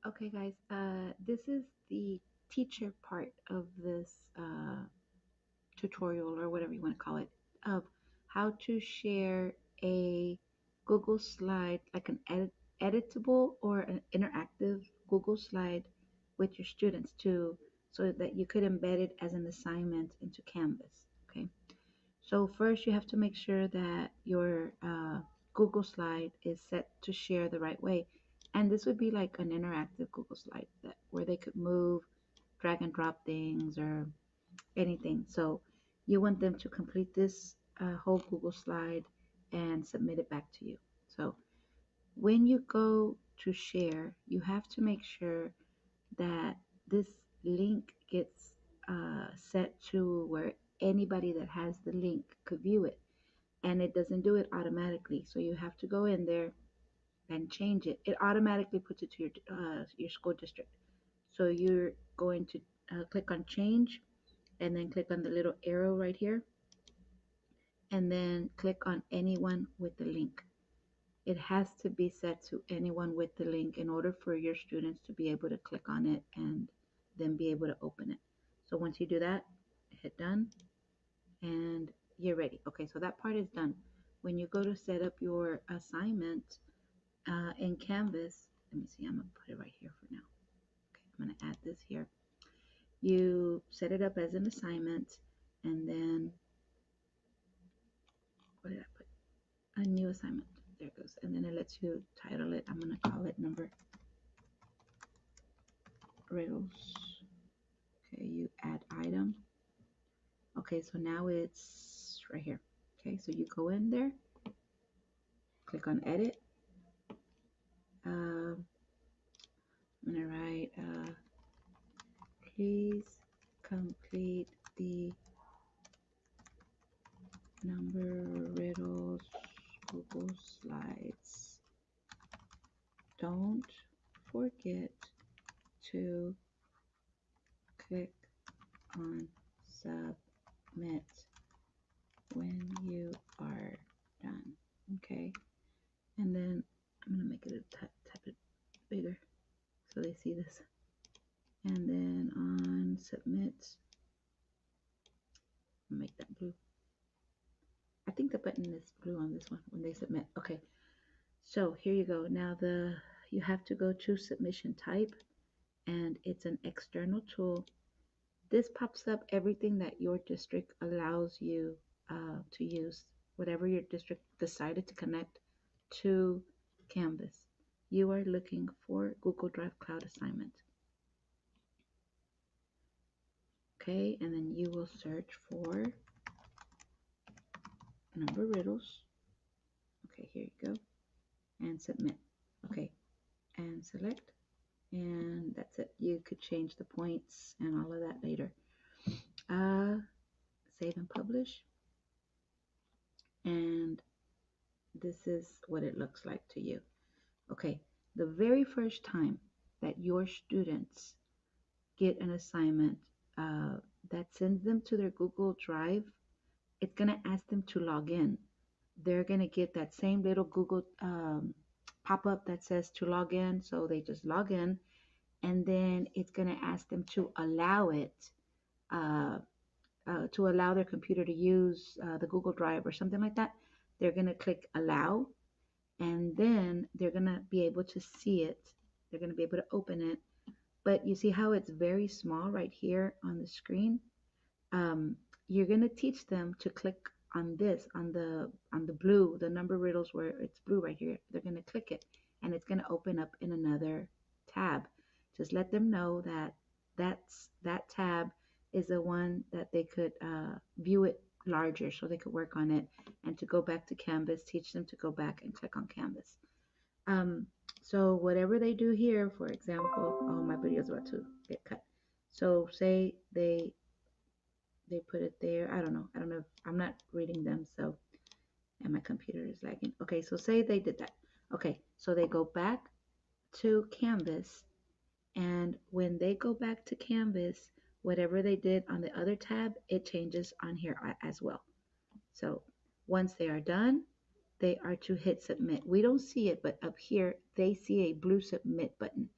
Okay, guys, this is the teacher part of this tutorial or whatever you want to call it of how to share a Google slide, like an editable or an interactive Google slide with your students too, so that you could embed it as an assignment into Canvas. Okay. So first you have to make sure that your Google slide is set to share the right way. And this would be like an interactive Google slide that where they could move, drag and drop things or anything. So you want them to complete this whole Google slide and submit it back to you. So when you go to share, you have to make sure that this link gets set to where anybody that has the link could view it, and it doesn't do it automatically. So you have to go in there and change it. It automatically puts it to your school district. So you're going to click on change and then click on the little arrow right here and then click on anyone with the link. It has to be set to anyone with the link in order for your students to be able to click on it and then be able to open it. So once you do that, hit done and you're ready. Okay, so that part is done. When you go to set up your assignment in Canvas, let me see, I'm gonna put it right here for now. Okay, I'm gonna add this here. You set it up as an assignment and then, what did I put? A new assignment. There it goes. And then it lets you title it. I'm gonna call it number riddles. Okay, you add item. Okay, so now it's right here. Okay, so you go in there, click on edit. I'm gonna write, please complete the number riddles Google Slides. Don't forget to click on submit when you are done. Okay, and then I'm gonna make it a type it bigger so they see this. And then on submit, make that blue. I think the button is blue on this one when they submit. Okay, so here you go. Now you have to go to submission type, and it's an external tool. This pops up everything that your district allows you to use, whatever your district decided to connect to Canvas. You are looking for Google Drive Cloud assignment. Okay, and then you will search for number riddles. Okay, here you go. And submit. Okay, and select. And that's it. You could change the points and all of that later. Save and publish. And this is what it looks like to you. Okay, the very first time that your students get an assignment that sends them to their Google Drive, it's going to ask them to log in. They're going to get that same little Google pop-up that says to log in. So they just log in, and then it's going to ask them to allow it, to allow their computer to use the Google Drive or something like that. They're going to click allow, and then they're going to be able to see it. They're going to be able to open it. But you see how it's very small right here on the screen? You're going to teach them to click on this, on the blue, the number riddles where it's blue right here. They're going to click it, and it's going to open up in another tab. Just let them know that that tab is the one that they could view it larger so they could work on it, and to go back to Canvas, teach them to go back and click on Canvas. So whatever they do here, for example, oh, my video is about to get cut. So say they put it there. I don't know if I'm not reading them, so, and my computer is lagging. Okay, so say they did that. Okay, so they go back to Canvas, and when they go back to Canvas, whatever they did on the other tab, it changes on here as well. So once they are done, they are to hit submit. We don't see it, but up here they see a blue submit button.